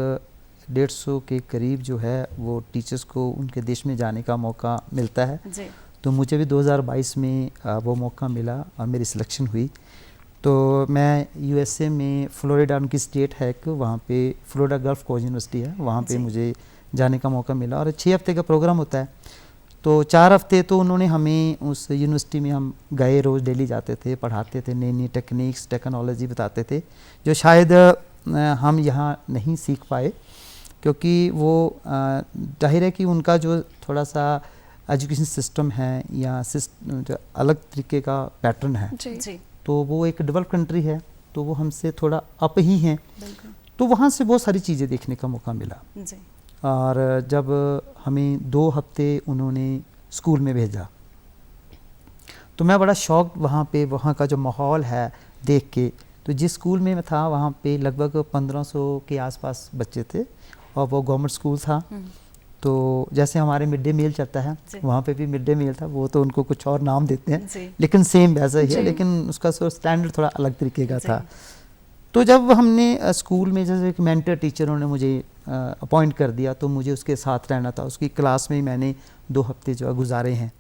150 के करीब जो है वो टीचर्स को उनके देश में जाने का मौका मिलता है। तो मुझे भी 2022 में वो मौका मिला और मेरी सिलेक्शन हुई। तो मैं USA में फ्लोरिडा, उनकी स्टेट है कि वहाँ पे फ्लोरिडा गल्फ कोस्ट यूनिवर्सिटी है, वहाँ पे मुझे जाने का मौका मिला और 6 हफ्ते का प्रोग्राम होता है। तो 4 हफ्ते तो उन्होंने हमें उस यूनिवर्सिटी में हम गए, रोज़ डेली जाते थे, पढ़ाते थे, नई नई टेक्निक्स टेक्नोलॉजी बताते थे जो शायद हम यहाँ नहीं सीख पाए, क्योंकि वो जाहिर है कि उनका जो थोड़ा सा एजुकेशन सिस्टम है या जो अलग तरीके का पैटर्न है, तो वो एक डेवलप कंट्री है, तो वो हमसे थोड़ा अप ही हैं, तो वहाँ से बहुत सारी चीज़ें देखने का मौका मिला। और जब हमें 2 हफ्ते उन्होंने स्कूल में भेजा तो मैं बड़ा शौक वहाँ पे, वहाँ का जो माहौल है देख के। तो जिस स्कूल में मैं था वहाँ पे लगभग 1500 के आसपास बच्चे थे और वो गवर्नमेंट स्कूल था। तो जैसे हमारे मिड डे मील चलता है, वहाँ पे भी मिड डे मील था, वो तो उनको कुछ और नाम देते हैं लेकिन सेम वैसा ही है, लेकिन उसका स्टैंडर्ड थोड़ा अलग तरीके का था। तो जब हमने स्कूल में जैसे एक मेंटर टीचर उन्होंने मुझे अपॉइंट कर दिया, तो मुझे उसके साथ रहना था, उसकी क्लास में ही मैंने 2 हफ्ते जो है गुजारे हैं।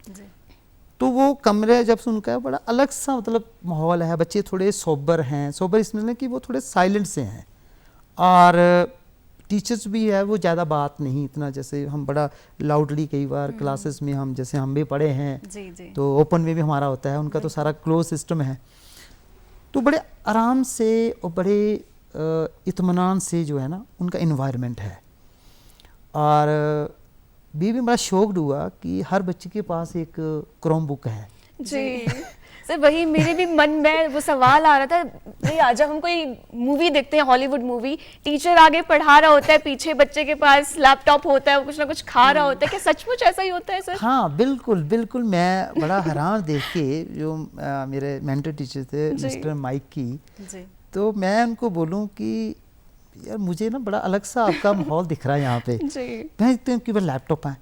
तो वो कमरे जब उनका बड़ा अलग सा मतलब माहौल है, बच्चे थोड़े सोबर हैं, सोबर इसमें कि वो थोड़े साइलेंट से हैं, और टीचर्स भी है वो ज़्यादा बात नहीं, इतना जैसे हम बड़ा लाउडली कई बार क्लासेस में हम जैसे हम भी पढ़े हैं तो ओपन में भी हमारा होता है, उनका तो सारा क्लोज सिस्टम है। तो बड़े आराम से और बड़े इत्मीनान से जो है ना उनका इन्वायरमेंट है। और भी बड़ा शौक हुआ कि हर बच्चे के पास एक क्रोम बुक है, जी सर, वही मेरे भी मन में वो सवाल आ रहा था। भाई आज जब हम कोई मूवी देखते हैं, हॉलीवुड मूवी, टीचर आगे पढ़ा रहा होता है, पीछे बच्चे के पास लैपटॉप होता है, वो कुछ ना कुछ खा रहा होता है, क्या सचमुच ऐसा ही होता है सर? हाँ बिल्कुल बिल्कुल, मैं बड़ा हैरान देख के, जो मेरे मेंटर टीचर थे मिस्टर माइक की, जी तो मैं उनको बोलूँ कि यार मुझे ना बड़ा अलग सा आपका माहौल दिख रहा है यहाँ पे। जी मैं इतने उनके पास लैपटॉप है,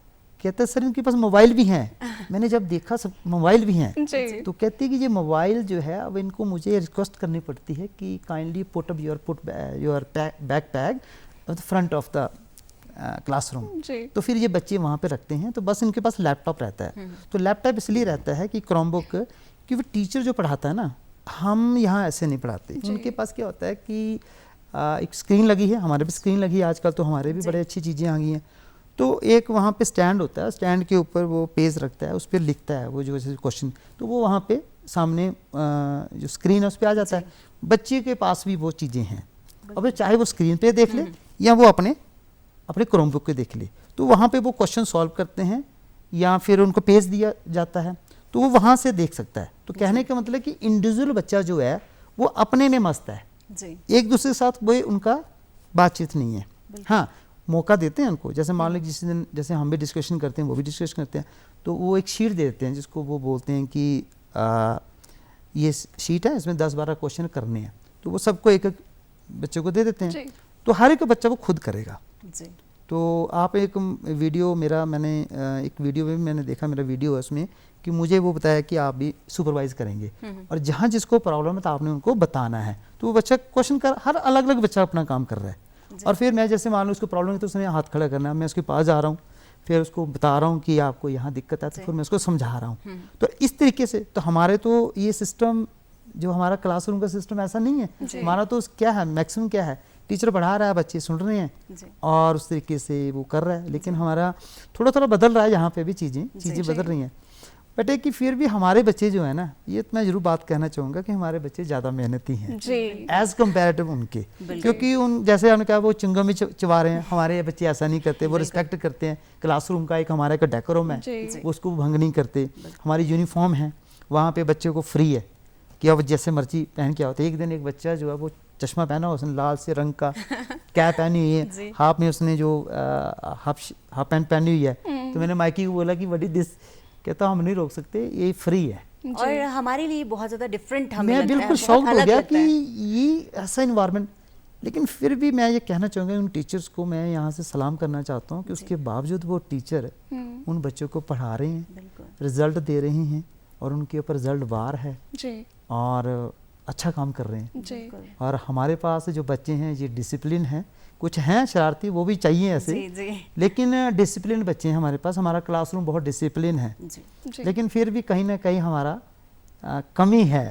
कहते सर इनके पास मोबाइल भी हैं। मैंने जब देखा सब मोबाइल भी हैं, जी तो कहती कि ये मोबाइल जो है अब इनको मुझे रिक्वेस्ट करनी पड़ती है कि kindly put up your backpack the front of the classroom. जी तो फिर ये बच्चे वहाँ पे रखते हैं, तो बस इनके पास लैपटॉप रहता है। तो लैपटॉप इसलिए रहता है कि क्रोमबुक, क्योंकि टीचर जो पढ़ाता है ना, हम यहाँ ऐसे नहीं पढ़ाते। उनके पास क्या होता है कि एक स्क्रीन लगी है, हमारे भी स्क्रीन लगी है आजकल, तो हमारे भी बड़े अच्छी चीज़ें आ गई हैं। तो एक वहाँ पे स्टैंड होता है, स्टैंड के ऊपर वो पेज रखता है, उस पर लिखता है वो जो क्वेश्चन, तो वो वहाँ पे सामने जो स्क्रीन है उस पर आ जाता है। बच्चे के पास भी वो चीज़ें हैं, अब चाहे वो स्क्रीन पे देख ले या वो अपने क्रोमबुक पे देख ले, तो वहाँ पे वो क्वेश्चन सॉल्व करते हैं या फिर उनको पेज दिया जाता है, तो वो वहाँ से देख सकता है। तो कहने का मतलब कि इंडिविजुअल बच्चा जो है वो अपने में मस्त है, जी एक दूसरे के साथ वो उनका बातचीत नहीं है। हाँ, मौका देते हैं उनको, जैसे मान लीजिए जिस दिन जैसे हम भी डिस्कशन करते हैं, वो भी डिस्कशन करते हैं, तो वो एक शीट दे देते हैं जिसको वो बोलते हैं कि ये शीट है, इसमें 10-12 क्वेश्चन करने हैं, तो वो सबको एक एक बच्चे को दे देते हैं, तो हर एक बच्चा वो खुद करेगा। जी तो आप एक वीडियो मैंने एक वीडियो में भी मैंने देखा, मेरा वीडियो है उसमें, कि मुझे वो बताया कि आप भी सुपरवाइज करेंगे और जहाँ जिसको प्रॉब्लम है तो आपने उनको बताना है, तो वो बच्चा क्वेश्चन कर, हर अलग अलग बच्चा अपना काम कर रहा है। और फिर मैं जैसे मान लो उसको प्रॉब्लम है तो उसने हाथ खड़ा करना है, मैं उसके पास जा रहा हूँ, फिर उसको बता रहा हूँ कि आपको यहाँ दिक्कत है, तो फिर मैं उसको समझा रहा हूँ। तो इस तरीके से तो हमारे तो ये सिस्टम, जो हमारा क्लासरूम का सिस्टम ऐसा नहीं है। हमारा तो क्या है, मैक्सिमम क्या है, टीचर पढ़ा रहा है, बच्चे सुन रहे हैं और उस तरीके से वो कर रहा है। लेकिन हमारा थोड़ा थोड़ा बदल रहा है, यहाँ पे भी चीज़ें बदल रही हैं। बट है कि फिर भी हमारे बच्चे जो है ना, ये तो मैं जरूर बात कहना चाहूँगा कि हमारे बच्चे ज़्यादा मेहनती हैं एज कम्पेरेटिव उनके, क्योंकि उन जैसे हमने कहा वो चिंगम भी चबा रहे हैं, हमारे बच्चे ऐसा नहीं करते, वो रिस्पेक्ट करते हैं। क्लासरूम का एक हमारा एक डेकोरम है, वो उसको भंग नहीं करते। हमारी यूनिफॉर्म है, वहाँ पे बच्चे को फ्री है कि अब जैसे मर्जी पहन के होते। एक दिन एक बच्चा जो है वो चश्मा पहना, उसने लाल से रंग का कैप पहनी हुई है, हाफ में उसने जो हाफ पैंट पहनी हुई है। तो मैंने माइकी को बोला कि व्हाट इज दिस, कहता हम नहीं रोक सकते, ये फ्री है। और हमारे लिए बहुत ज़्यादा डिफरेंट हमें मैं बिल्कुल शौक हो गया कि ये ऐसा इन्वायरमेंट। लेकिन फिर भी मैं ये कहना चाहूँगा, उन टीचर्स को मैं यहाँ से सलाम करना चाहता हूँ कि उसके बावजूद वो टीचर उन बच्चों को पढ़ा रहे हैं, रिजल्ट दे रहे हैं और उनके ऊपर रिजल्ट वार है और अच्छा काम कर रहे हैं। और हमारे पास जो बच्चे हैं ये डिसिप्लिन है, कुछ हैं शरारती, वो भी चाहिए ऐसे, लेकिन डिसिप्लिन बच्चे हैं हमारे पास। हमारा क्लासरूम बहुत डिसिप्लिन है, लेकिन फिर भी कहीं ना कहीं हमारा कमी है।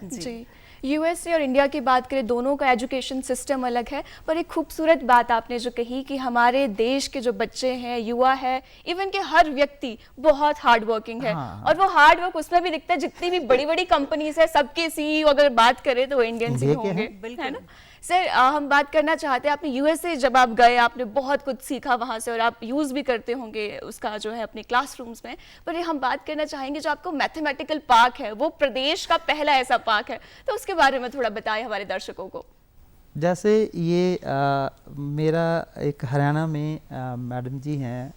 यूएसए और इंडिया की बात करें, दोनों का एजुकेशन सिस्टम अलग है, पर एक खूबसूरत बात आपने जो कही कि हमारे देश के जो बच्चे हैं, युवा है, इवन के हर व्यक्ति बहुत हार्ड वर्किंग है। और वो हार्ड वर्क उसमें भी दिखता है, जितनी भी बड़ी बड़ी कंपनीज है सबके सीईओ अगर बात करें तो वो इंडियंस ही होंगे, है ना सर? हम बात करना चाहते हैं, आपने यूएसए जब आप गए, आपने बहुत कुछ सीखा वहाँ से और आप यूज़ भी करते होंगे उसका जो है अपने क्लासरूम्स में। पर हम बात करना चाहेंगे, जो आपको मैथमेटिकल पार्क है, वो प्रदेश का पहला ऐसा पार्क है, तो उसके बारे में थोड़ा बताएं हमारे दर्शकों को। जैसे ये मेरा एक हरियाणा में मैडम जी हैं,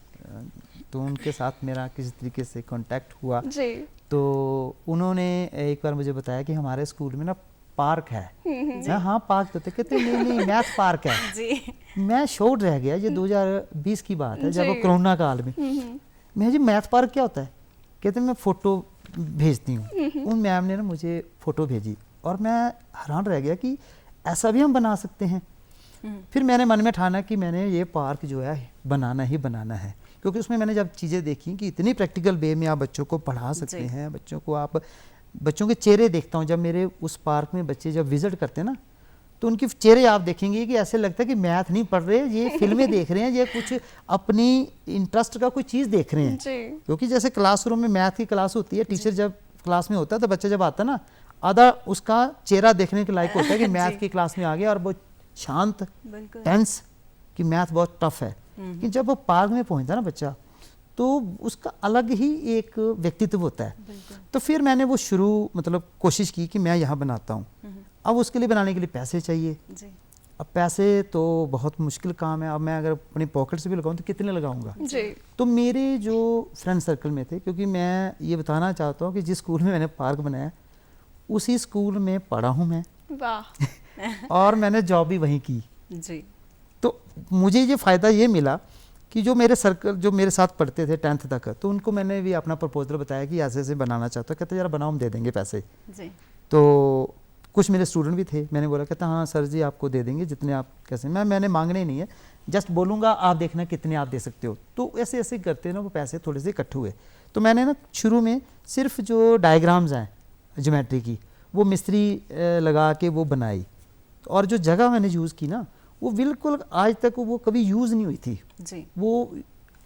तो उनके साथ मेरा किसी तरीके से कांटेक्ट हुआ जी। तो उन्होंने एक बार मुझे बताया कि हमारे स्कूल में ना पार्क है। मैं हाँ पार्क तो कहते नहीं मैथ पार्क है जी। मैं शॉक्ड रह गया, ये 2020 की बात है जब कोरोना काल में। मैं जी मैथ पार्क क्या होता है, कहते मैं फ़ोटो भेजती हूँ। उन मैम ने ना मुझे फ़ोटो भेजी और मैं हैरान रह गया कि ऐसा भी हम बना सकते हैं। फिर मैंने मन में ठाना कि मैंने ये पार्क जो है बनाना ही बनाना है, क्योंकि उसमें मैंने जब चीज़ें देखी कि इतनी प्रैक्टिकल वे में आप बच्चों को पढ़ा सकते हैं, बच्चों को आप बच्चों के चेहरे देखता हूँ। जब मेरे उस पार्क में बच्चे जब विजिट करते हैं ना, तो उनके चेहरे आप देखेंगे कि ऐसे लगता है कि मैथ नहीं पढ़ रहे, ये फिल्में देख रहे हैं, ये कुछ अपनी इंटरेस्ट का कोई चीज़ देख रहे हैं। क्योंकि जैसे क्लासरूम में मैथ की क्लास होती है, टीचर जब क्लास में होता है तो बच्चा जब आता है ना, आधा उसका चेहरा देखने के लायक होता है कि मैथ की क्लास में आ गया और बहुत शांत टेंस कि मैथ बहुत टफ है। लेकिन जब वो पार्क में पहुंचता ना बच्चा, तो उसका अलग ही एक व्यक्तित्व होता है। तो फिर मैंने वो शुरू मतलब कोशिश की कि मैं यहाँ बनाता हूँ। अब उसके लिए बनाने के लिए पैसे चाहिए। जी। अब पैसे तो बहुत मुश्किल काम है। अब मैं अगर अपनी पॉकेट से भी लगाऊं तो कितने लगाऊंगा। जी। तो मेरे जो फ्रेंड सर्कल में थे, क्योंकि मैं ये बताना चाहता हूँ कि जिस स्कूल में मैंने पार्क बनाया उसी स्कूल में पढ़ा हूँ मैं, वाह। और मैंने जॉब भी वहीं की। जी। तो मुझे ये फ़ायदा ये मिला कि जो मेरे सर्कल जो मेरे साथ पढ़ते थे 10th तक, तो उनको मैंने भी अपना प्रपोजल बताया कि ऐसे ऐसे बनाना चाहता हूँ। कहते यार बनाओ, हम दे देंगे पैसे। जी। तो कुछ मेरे स्टूडेंट भी थे, मैंने बोला कहता हाँ सर जी आपको दे देंगे जितने आप कैसे। मैंने मांगने ही नहीं है, जस्ट बोलूँगा आप देखना कितने आप दे सकते हो। तो ऐसे ऐसे करते ना वो पैसे थोड़े से इकट्ठे हुए। तो मैंने ना शुरू में सिर्फ जो डायग्राम्स हैं ज्योमेट्री की वो मिस्त्री लगा के वो बनाई। और जो जगह मैंने यूज़ की ना वो बिल्कुल आज तक वो कभी यूज़ नहीं हुई थी। जी। वो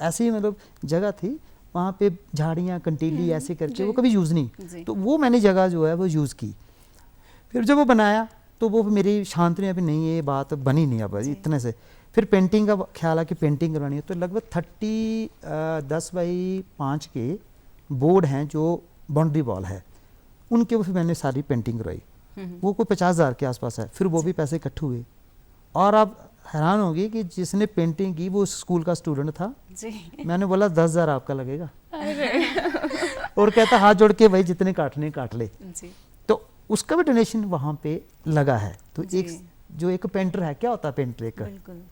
ऐसी मतलब जगह थी, वहाँ पे झाड़ियाँ कंटीली ऐसे करके वो कभी यूज़ नहीं। तो वो मैंने जगह जो है वो यूज़ की। फिर जब वो बनाया तो वो मेरी शांति में अभी नहीं, ये बात बनी नहीं अब इतने से। फिर पेंटिंग का ख्याल है कि पेंटिंग करवानी है। तो लगभग 10x5 के बोर्ड हैं जो बाउंड्री वॉल है, उनके ऊपर मैंने सारी पेंटिंग करवाई। वो कोई 50,000 के आसपास है। फिर वो भी पैसे इकट्ठे हुए। और आप हैरान होंगे कि जिसने पेंटिंग की वो स्कूल का स्टूडेंट था। जी। मैंने बोला 10,000 आपका लगेगा। और कहता हाथ जोड़ के भाई जितने काटने काट ले। जी। तो उसका भी डोनेशन वहाँ पे लगा है। तो एक जो एक पेंटर है, क्या होता है पेंटर एक, बिल्कुल।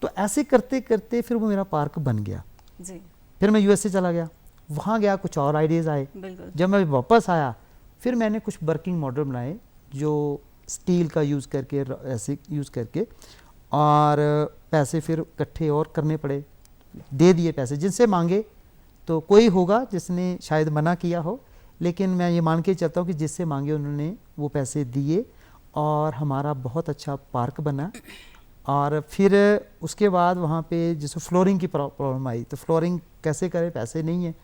तो ऐसे करते करते फिर वो मेरा पार्क बन गया। जी। फिर मैं यूएसए चला गया, वहाँ गया, कुछ और आइडियाज़ आए। बिल्कुल। जब मैं वापस आया फिर मैंने कुछ वर्किंग मॉडल बनाए जो स्टील का यूज़ करके, ऐसे यूज़ करके, और पैसे फिर इकट्ठे और करने पड़े, दे दिए पैसे जिनसे मांगे। तो कोई होगा जिसने शायद मना किया हो, लेकिन मैं ये मान के चलता हूँ कि जिससे मांगे उन्होंने वो पैसे दिए और हमारा बहुत अच्छा पार्क बना। और फिर उसके बाद वहाँ पे जैसे फ्लोरिंग की प्रॉब्लम आई, तो फ्लोरिंग कैसे करें, पैसे नहीं है।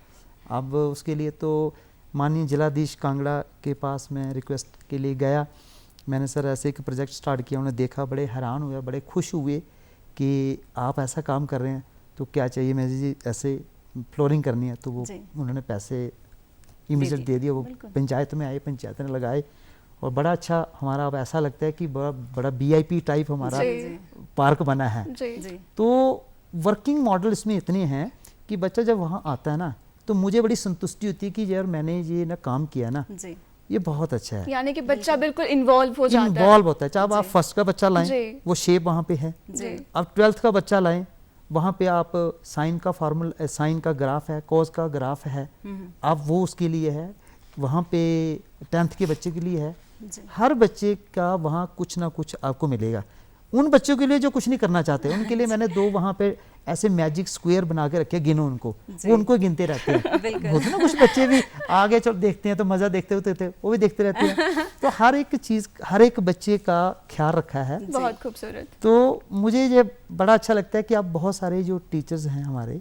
अब उसके लिए तो माननीय जिलाधीश कांगड़ा के पास मैं रिक्वेस्ट के लिए गया। मैंने सर ऐसे एक प्रोजेक्ट स्टार्ट किया, उन्होंने देखा, बड़े हैरान हुए, बड़े खुश हुए कि आप ऐसा काम कर रहे हैं, तो क्या चाहिए। मैं जी ऐसे फ्लोरिंग करनी है, तो वो उन्होंने पैसे इमीडिएट दे दिया। वो पंचायत में आए, पंचायत ने लगाए, और बड़ा अच्छा हमारा अब ऐसा लगता है कि बड़ा VIP टाइप हमारा पार्क बना है। तो वर्किंग मॉडल इसमें इतने हैं कि बच्चा जब वहाँ आता है ना तो मुझे बड़ी संतुष्टि होती है कि यार मैंने ये ना काम किया ना, ये बहुत अच्छा है। यानी कि बच्चा बिल्कुल इन्वॉल्व हो जाता है। इन्वॉल्व होता है। चाहे आप फर्स्ट का बच्चा लाएं, वो शेप वहाँ पे है। अब 12th का बच्चा लाएं, वहाँ पे आप साइन का फार्मूला, साइन का ग्राफ है, कॉस का ग्राफ है, आप वो उसके लिए है। वहाँ पे 10th के बच्चे के लिए है। हर बच्चे का वहाँ कुछ ना कुछ आपको मिलेगा। उन बच्चों के लिए जो कुछ नहीं करना चाहते, उनके लिए मैंने 2 वहाँ पे ऐसे मैजिक स्क्वायर बना के रखे, गिनो उनको, वो उनको गिनते रहते हैं। होते ना कुछ बच्चे भी आगे चल देखते हैं तो मज़ा देखते होते थे, वो भी देखते रहते हैं। तो हर एक चीज़, हर एक बच्चे का ख्याल रखा है। बहुत खूबसूरत। तो मुझे ये बड़ा अच्छा लगता है कि अब बहुत सारे जो टीचर्स हैं हमारे,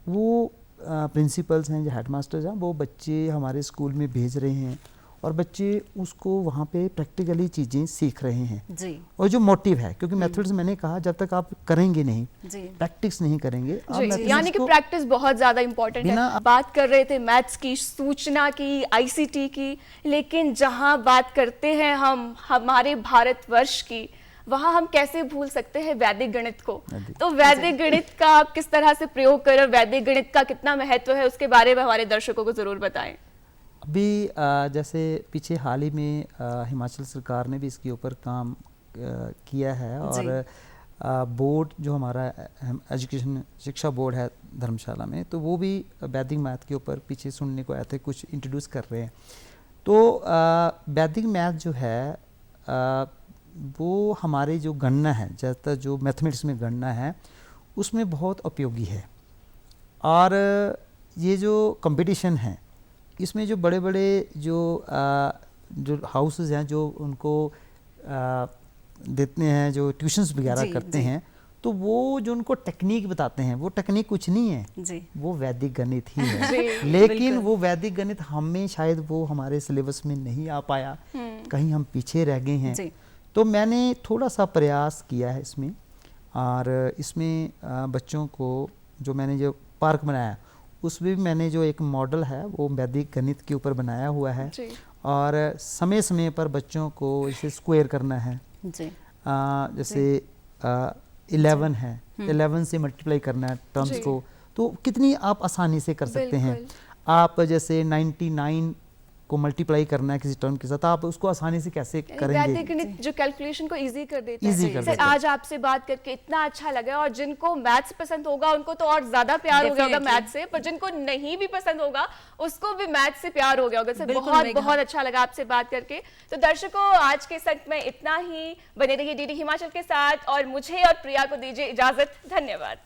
वो प्रिंसिपल्स हैं, जो हेडमास्टर्स हैं, वो बच्चे हमारे स्कूल में भेज रहे हैं और बच्चे उसको वहाँ पे प्रैक्टिकली चीज़ें सीख रहे हैं जी। और जो मोटिव है, क्योंकि मेथड्स मैंने कहा जब तक आप करेंगे नहीं, प्रैक्टिस नहीं करेंगे, यानी कि प्रैक्टिस बहुत ज़्यादा इम्पोर्टेंट है। बात कर रहे थे मैथ्स की, सूचना की, ICT की, लेकिन जहाँ बात करते हैं हम हमारे भारतवर्ष की, वहाँ हम कैसे भूल सकते हैं वैदिक गणित को। तो वैदिक गणित का आप किस तरह से प्रयोग करें, वैदिक गणित का कितना महत्व है, उसके बारे में हमारे दर्शकों को ज़रूर बताएं। अभी जैसे पीछे हाल ही में हिमाचल सरकार ने भी इसके ऊपर काम किया है, और बोर्ड जो हमारा एजुकेशन शिक्षा बोर्ड है धर्मशाला में, तो वो भी वैदिक मैथ के ऊपर पीछे सुनने को आए थे, कुछ इंट्रोड्यूस कर रहे हैं। तो वैदिक मैथ जो है वो हमारे जो गणना है, ज़्यादातर जो मैथमेटिक्स में गणना है, उसमें बहुत उपयोगी है। और ये जो कंपटीशन है, इसमें जो बड़े बड़े जो हाउसेस हैं, जो उनको देते हैं, जो ट्यूशन्स वगैरह करते हैं, तो वो जो उनको टेक्निक बताते हैं, वो टेक्निक कुछ नहीं है जी। वो वैदिक गणित ही है। लेकिन वो वैदिक गणित हमें शायद वो हमारे सिलेबस में नहीं आ पाया, कहीं हम पीछे रह गए हैं। तो मैंने थोड़ा सा प्रयास किया है इसमें, और इसमें बच्चों को जो मैंने जो पार्क बनाया उसमें भी मैंने जो एक मॉडल है वो वैदिक गणित के ऊपर बनाया हुआ है जी। और समय समय पर बच्चों को इसे स्क्वायर करना है। जी। जैसे 11 है, 11 से मल्टीप्लाई करना है टर्म्स जी। को, तो कितनी आप आसानी से कर सकते हैं। बिल्कुल। आप जैसे 99 को मल्टीप्लाई करना है किसी टर्म के साथ, आप उसको आसानी से कैसे करेंगे। वैदिक गणित जो कैलकुलेशन को इजी कर देता है। Easy कर सर, देता है। आज आपसे बात करके इतना अच्छा लगा, और जिनको मैथ्स पसंद होगा उनको तो और ज्यादा प्यार हो गया होगा Definitely. मैथ्स से, पर जिनको नहीं भी पसंद होगा उसको भी मैथ्स से प्यार हो गया होगा। सर, बिल्कुल बहुत मेघा। बहुत अच्छा लगा आपसे बात करके। तो दर्शकों, आज के सत्र में इतना ही। बने रहिए डीडी हिमाचल के साथ, और मुझे और प्रिया को दीजिए इजाजत। धन्यवाद।